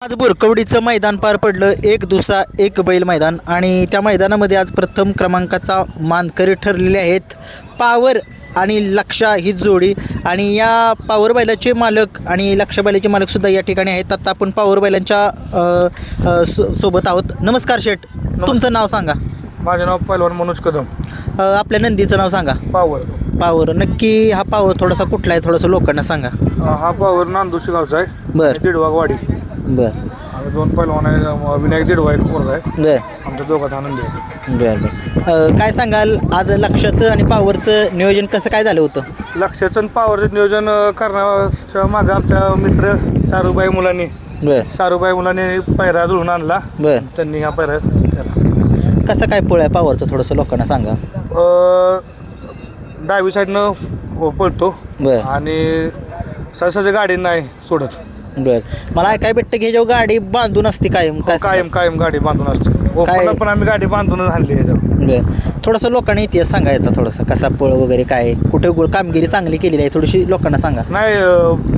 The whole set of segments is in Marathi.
आज बोरकवडीचं मैदान पार पडलं. एक दुसरा एक बैल मैदान आणि त्या मैदानामध्ये आज प्रथम क्रमांकाचा मानकरी ठरलेले आहेत पावर आणि लक्षा ही जोडी. आणि या पावर बैलाचे मालक आणि लक्षा बैलाचे मालकसुद्धा या ठिकाणी आहेत. आता आपण पावर बैलांच्या सोबत आहोत. नमस्कार शेठ, तुमचं नाव सांगा. माझे नाव पहिलवान मनोज कदम. आपल्या नंदीचं नाव सांगा. पावर. पावर नक्की हा पावर थोडासा कुठला आहे थोडंसं लोकांना सांगा. हा पावर नांदुशी गावचा आहे. बरं दिडवागवाडी. बरं आम्ही दोन पहिलवान आहे. विनायक दिडवा एक पोरगा आहे. बरं आमच्या दोघात आनंद आहे. बरं बरं काय सांगाल आज लक्षाचं आणि पावरचं नियोजन कसं काय झालं होतं? लक्षाचं पावरचं नियोजन करण्याच्या मागं आमच्या मित्र शाहरुखबाई मुलांनी पायरा जुळून आणला. बरं त्यांनी हा पायरा केला. कसं काय पळ आहे पावरचं थोडंसं लोकांना सांगा. डावी साईडनं पळतो बरं आणि सहसाच्या गाडी नाही सोडत. बरं मला ऐकाय भेटतं की जेव्हा गाडी बांधून असते कायम काय कायम गाडी बांधून असते. काय? पण आम्ही गाडी बांधूनच आणली आहे. बरं थोडंसं लोकांना इतिहास सांगायचा थोडासा कसा पळ वगैरे काय कुठे कामगिरी चांगली केलेली आहे थोडीशी लोकांना सांगा. नाही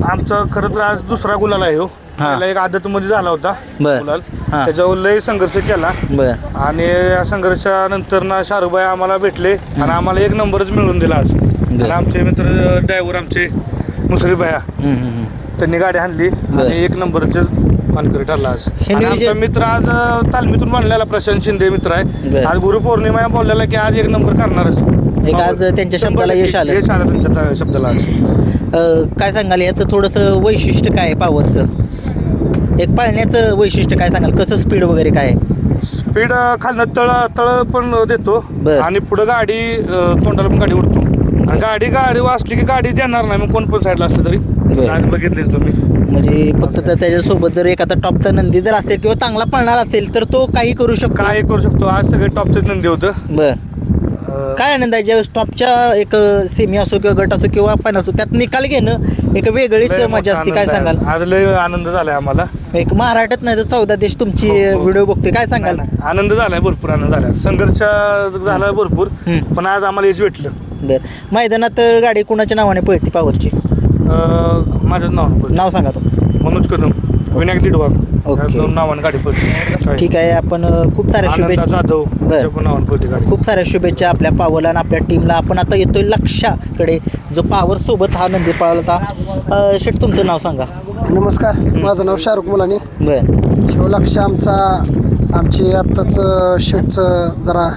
आमचं खरं तर आज दुसरा गुलाल आहे हो. पहिला एक आदतमध्ये झाला होता गुलाल. त्याच्यावर लय संघर्ष केला. बरं आणि या संघर्षानंतर ना शाहरुखबाई आम्हाला भेटले आणि आम्हाला एक नंबरच मिळवून दिला आज. आणि आमचे मित्र ड्रायव्हर आमचे मुसरीबाया त्यांनी गाडी आणली आणि एक नंबरचे मानकरी ठरला आज. आणि आमचा मित्र आज तालमीतून बांधलेला प्रशांत शिंदे मित्र आहे. आज गुरुपौर्णिमा बोललेला की आज एक नंबर करणारच. एक आज त्यांच्या शब्दाला यश आलं. यश आलं तुमच्या शब्दाला आज. काय सांगाल याचं थोडंसं वैशिष्ट्य काय आहे पावरचं? एक पाळण्याचं वैशिष्ट्य काय सांगाल? कसं स्पीड वगैरे काय आहे? स्पीड खालनं तळ पण देतो आणि पुढं गाडी तोंडाला पण गाडी उडतो. आणि गाडी वाचली की गाडी देणार नाही मग कोण साईडला असलं तरी. आज बघितलेच तुम्ही. म्हणजे फक्त त्याच्यासोबत जर एखादा टॉपचा नंदी जर असेल किंवा चांगला पळणार असेल तर तो काही करू शकतो. आज सगळे टॉपचेच नंदी होतं. बरं काय आनंद आहे ज्यावेळेस टॉपच्या एक सेमी असो किंवा गट असो किंवा फायनल असो त्यात निकाल घेणं एक वेगळीच मजा असते. काय सांगाल? आज लय आनंद झालाय आम्हाला. एक महाराष्ट्रात नाही तर 14 देश तुमची व्हिडिओ बघतोय. काय सांगाल? आनंद झालाय, भरपूर आनंद झालाय. संघर्ष झाला भरपूर पण आज आम्हाला यश भेटलं. बरं मैदानात गाडी कुणाच्या नावाने पळते पावरची? माझं नाव सांगा तो. मनोज कदम, विनायक दिडवा. ओके नावाने गाडी पळते. ठीक आहे. आपण खूप साऱ्या शुभेच्छा जाधव नावाने पळते गाडी. खूप साऱ्या शुभेच्छा आपल्या पावरला आणि आपल्या टीमला. आपण आता येतोय लक्षाकडे जो पावर सोबत हा नंदी पळाला होता. शेठ तुमचं नाव सांगा. नमस्कार, माझं नाव शाहरुख मुलानी. बरं ह्यो लक्ष आमची आत्ताच शेटचं जरा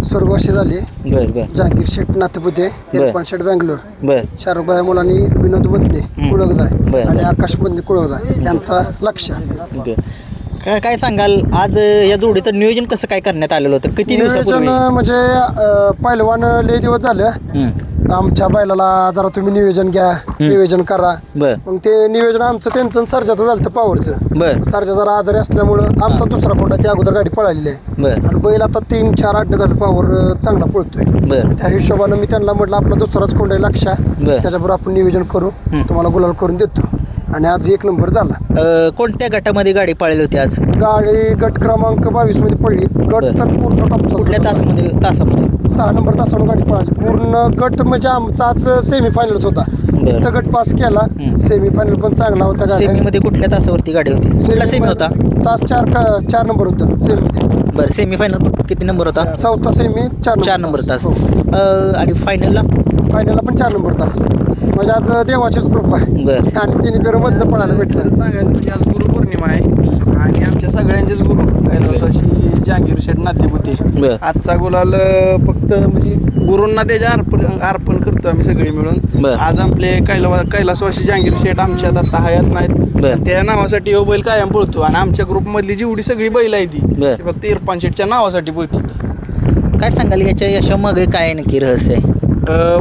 स्वर्गवासी झाली. बरं बरं जहांगीर शेट नातेपुते, इरफान शेट बँगलोर, बरं शाहरुखबाई मुलांनी विनोद बदने कुळगज आहे बरं. आणि आकाश बदने कुळगज आहे यांचा लक्ष. बरं काय सांगाल आज या जोडीचं नियोजन कसं काय करण्यात आलेलं होतं? किती दिवसापूर्वी? नियोजन म्हणजे पहिलवान लय दिवस झालं आमच्या बैलाला जरा तुम्ही नियोजन घ्या, नियोजन करा. बरं मग ते नियोजन आमचं त्यांचं सर्जाचं झालं होतं पावरचं. बरं सर्जा जरा आजारी असल्यामुळं आमचा दुसरा कोंडा त्या अगोदर गाडी पळालेली आहे. बरं आणि बैल आता 3-4 आठवडे झालं पावर चांगला पळतोय. बरं त्या हिशोबानं मी त्यांना म्हटलं आपला दुसराच कोंडा आहे लक्षा, बरं. त्याच्याबरोबर आपण नियोजन करू, तुम्हाला गुलाल करून देतो. आणि आज एक नंबर झाला. कोणत्या गटामध्ये गाडी पाळली होती आज? गाडी गट क्रमांक 22 मध्ये पडली. गट तर पूर्ण टॉपचा. कुठल्या तासामध्ये? 6 नंबर तासावर गाडी पळाली. पूर्ण गट म्हणजे आमचा आज सेमीफायनलच होता. इथं गट पास केला. सेमीफायनल पण चांगला होता. सेमीमध्ये कुठल्या तासावरती गाडी होती? कुठला सेमी होता? तास 4 नंबर होतं सेमीमध्ये. बरं सेमीफायनल किती नंबर होता? चौथा सेमी 4 नंबर तास. आणि फायनलला पण 4 नंबर तास. म्हणजे आज देवाचीच ग्रुप आहे. बरं आणि तिन्ही पेर मधनं पडायला भेटलं. सांगायचं म्हणजे आज गुरुपौर्णिमा आहे आणि आमच्या सगळ्यांचेच गुरु कैलासवासी जहांगीर शेठ नातेपुते. बरं आजचा गुलाल फक्त म्हणजे गुरूंना त्याच्या अर्पण करतो आम्ही सगळे मिळून. बरं. आज आपले कैलासवासी जहांगीर शेठ आमच्यात आता हयात नाहीत. बरं. त्या नावासाठी हो बैल कायम पळतो आणि आमच्या ग्रुपमधली जेवढी सगळी बैल आहे ती बरं. फक्त इरफान शेठच्या नावासाठी पळतात. काय सांगाल याच्या यशामागे काय नक्की रहस्य आहे?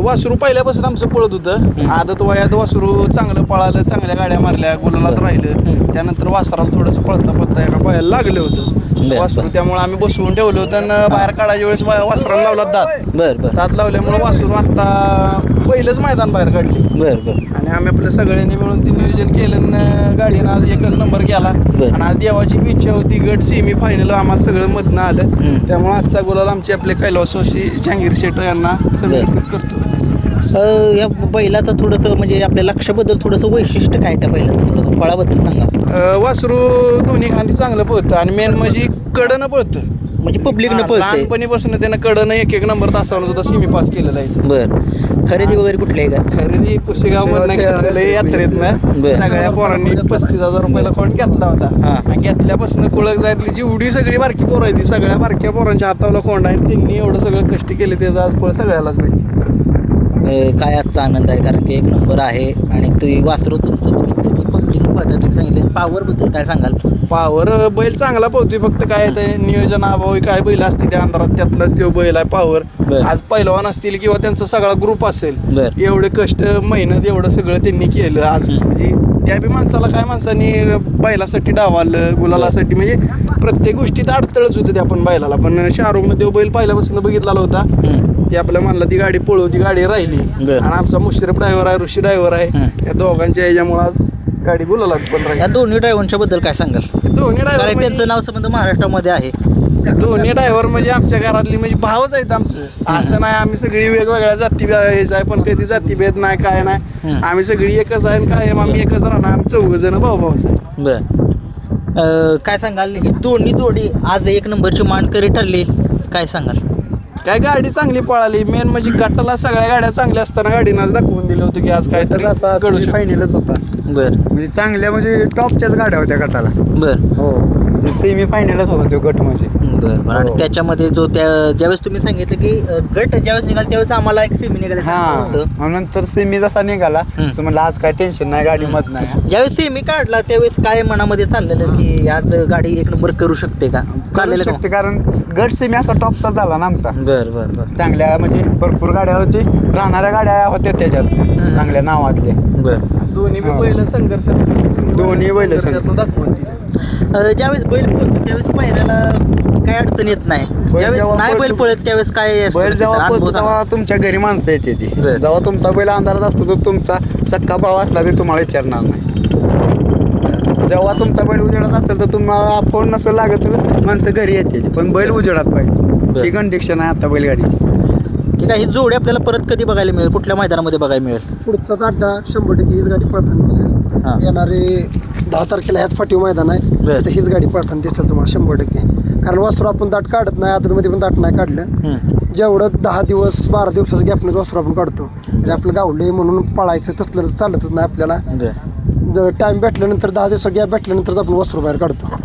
वासरू पहिल्यापासून आमचं पळत होतं. आदत वयात वासरू चांगलं पळालं, चांगल्या गाड्या मारल्या, गुलालात राहिलं. त्यानंतर वासराला थोडंसं पळता एका पायाला लागलं होतं वासरू. त्यामुळे आम्ही बसवून ठेवलं होतं आणि बाहेर काढायच्या वेळेस वासराला लावला दात. बरं दात लावल्यामुळे वासरू आता पहिलंच मैदान बाहेर काढले. बरं आणि आम्ही आपल्या सगळ्यांनी मिळून ते नियोजन केलं आणि गाडीनं आज एकच नंबर केला. आणि आज देवाची इच्छा होती गट सेमी फायनल आम्हाला सगळं मधनं आलं. त्यामुळे आजचा गुलाल आमचे आपले कैलासवासी जहांगीर शेठ यांना समर्पित करतो. या बैलाचं थोडंसं म्हणजे आपल्या लक्षाबद्दल थोडंसं वैशिष्ट्य काय त्या बैलाचं थोडंसं पळाबद्दल सांगा. वासरू दोन्ही खांदी चांगलं पळतं आणि मेन म्हणजे कडनं पळतं. म्हणजे पब्लिकनं पळते. लहानपणीपासून त्यानं कडनं एक नंबर तासावर सुद्धा सेमी पास केलेला आहे. बरं, खरेदी वगैरे कुठली आहे का? खरेदी पुसेगाव मधनं घेतलेलं यात्रेतनं बरं. सगळ्या पोरांनी 35,000 रुपयाला कोण घेतला होता. हां. आणि घेतल्यापासून कुळक जायतली जेवढी सगळी बारकी पोरं आहे ती सगळ्या बारक्या पोरांच्या हातावला कोंडा आहे. त्यांनी एवढं सगळं कष्ट केले त्याचा आज फळ सगळ्यालाच भेटले. काय आजचा आनंद आहे कारण की एक नंबर आहे आणि तुम्ही वासरू तुमचं बघितलं की पब्लिक पळतात. तुम्ही सांगितलं पॉवरबद्दल काय सांगाल? पावर बैल चांगला पळतोय फक्त काय ते नियोजन अभावी काय बैल असते त्या अंधारात त्यातलाच तो बैल आहे पावर. बरं. आज पहिलवान असतील किंवा त्यांचा सगळा ग्रुप असेल बरं. एवढे कष्ट मेहनत एवढं सगळं त्यांनी केलं आज म्हणजे त्या बी माणसाला काय माणसांनी बैलासाठी डावालं गुलालासाठी म्हणजे प्रत्येक गोष्टीत अडथळच होते त्या पण बैलाला. पण शाहरुखमध्ये बैल पहिल्यापासून बघितलेला होता ती आपल्या म्हणला ती गाडी पळू ती गाडी राहिली. बरं. आणि आमचा मुश्रफ ड्रायव्हर आहे ऋषी ड्रायव्हर आहे या दोघांच्या ह्याच्यामुळे आज गाडी गुलालात पण या राहिली. दोन्ही ड्रायव्हरच्या बद्दल काय सांगाल? दोन्ही कारण ड्रायव्हर त्यांचं नाव संबंध महाराष्ट्रामध्ये आहे. दोन्ही ड्रायव्हर म्हणजे आमच्या घरातली म्हणजे भावच आहेत आमचं. असं नाही आम्ही सगळी वेगवेगळ्या जाती हेच आहे पण कधी जातीभेद नाही काय नाही. आम्ही सगळी एकच आहे आणि काय आम्ही एकच राहणार. आम्ही 4 जण भाऊ भाऊच आहे. बरं, काय सांगाल ही दोन्ही जोडी आज एक नंबरची मानकरी ठरली, काय सांगाल? काय गाडी चांगली पळाली. मेन म्हणजे गटाला सगळ्या गाड्या चांगल्या असताना गाडीनं आज दाखवून दिलं होतं की आज काहीतरी असा घडू शकतं. फायनलच होता. बरं म्हणजे चांगल्या म्हणजे टॉपच्याच गाड्या होत्या गटाला. बरं हो, सेमी फायनलच होता तो गट म्हणजे. बरं बरं. आणि त्याच्यामध्ये जो त्या ज्यावेळेस तुम्ही सांगितलं की गट ज्यावेळेस निघाल त्यावेळेस आम्हाला एक सेमी निघायला होतं. हा, नंतर सेमी जसा निघाला असं म्हणलं आज काय टेन्शन नाही गाडी मत नाही. ज्यावेळेस सेमी काढला त्यावेळेस काय मनामध्ये चाललेलं की आज गाडी एक नंबर करू शकते का? चालू शकते कारण गट सेमी असा टॉपचा झाला ना आमचा. बरं बरं बरं चांगल्या म्हणजे भरपूर गाड्या होती राहणाऱ्या गाड्या होत्या त्याच्यात चांगल्या नावातल्या. बरं. दोन्ही बी बैल संघर्ष दोन्ही बैल संघर्षातनं दाखवून दिलं. ज्यावेळेस बैल पळतो त्यावेळेस पायऱ्याला काय अडचण येत नाही. ज्यावेळेस जेव्हा नाही बैल पळतो- पळत त्यावेळेस काय असतं बैल त्याचा जेव्हा अनुभव पळतो सांगा. तेव्हा तुमच्या घरी माणसं येते ती. बरं. जेव्हा तुमचा बैल अंधारात असतो तर तुमचा सक्का भाव असला ते तुम्हाला विचारणार नाही. जेव्हा तुमचा बैल उजेडात असेल तर तुम्हाला फोन नसेल लागत तर माणसं घरी येतील पण बैल उजेडात पाहिजे. ही कंडिशन आहे आता बैलगाडीची. ठीक आहे, ही जोडी आपल्याला परत कधी बघायला मिळेल, कुठल्या मैदानामध्ये बघायला मिळेल? पुढचाच अड्डा 100% हीच गाडी पळताना हां. दिसेल. येणारे 10 तारखेला ह्याच फाटीव मैदान आहे बरं. तिथे हीच गाडी पळताना दिसेल तुम्हाला 100%. कारण वासरू आपण दाट काढत नाही, आतमध्ये पण दाट नाही काढलं. जेवढं 10 दिवस 12 दिवसाचं गॅपनं वासरू आपण काढतो म्हणजे आपलं गावले म्हणून पळायचं तसलं चालतच नाही आपल्याला. टाइम भेटल्यानंतर 10 दिवसात गॅप भेटल्यानंतरच आपण वासरू बाहेर काढतो.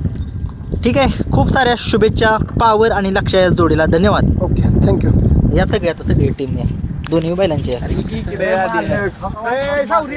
ठीक आहे, खूप साऱ्या शुभेच्छा पावर आणि लक्ष या जोडीला. धन्यवाद. Okay, thank you. या सगळ्या आता सगळी टीम दोन्ही बैलांची आहे. इकडे आधी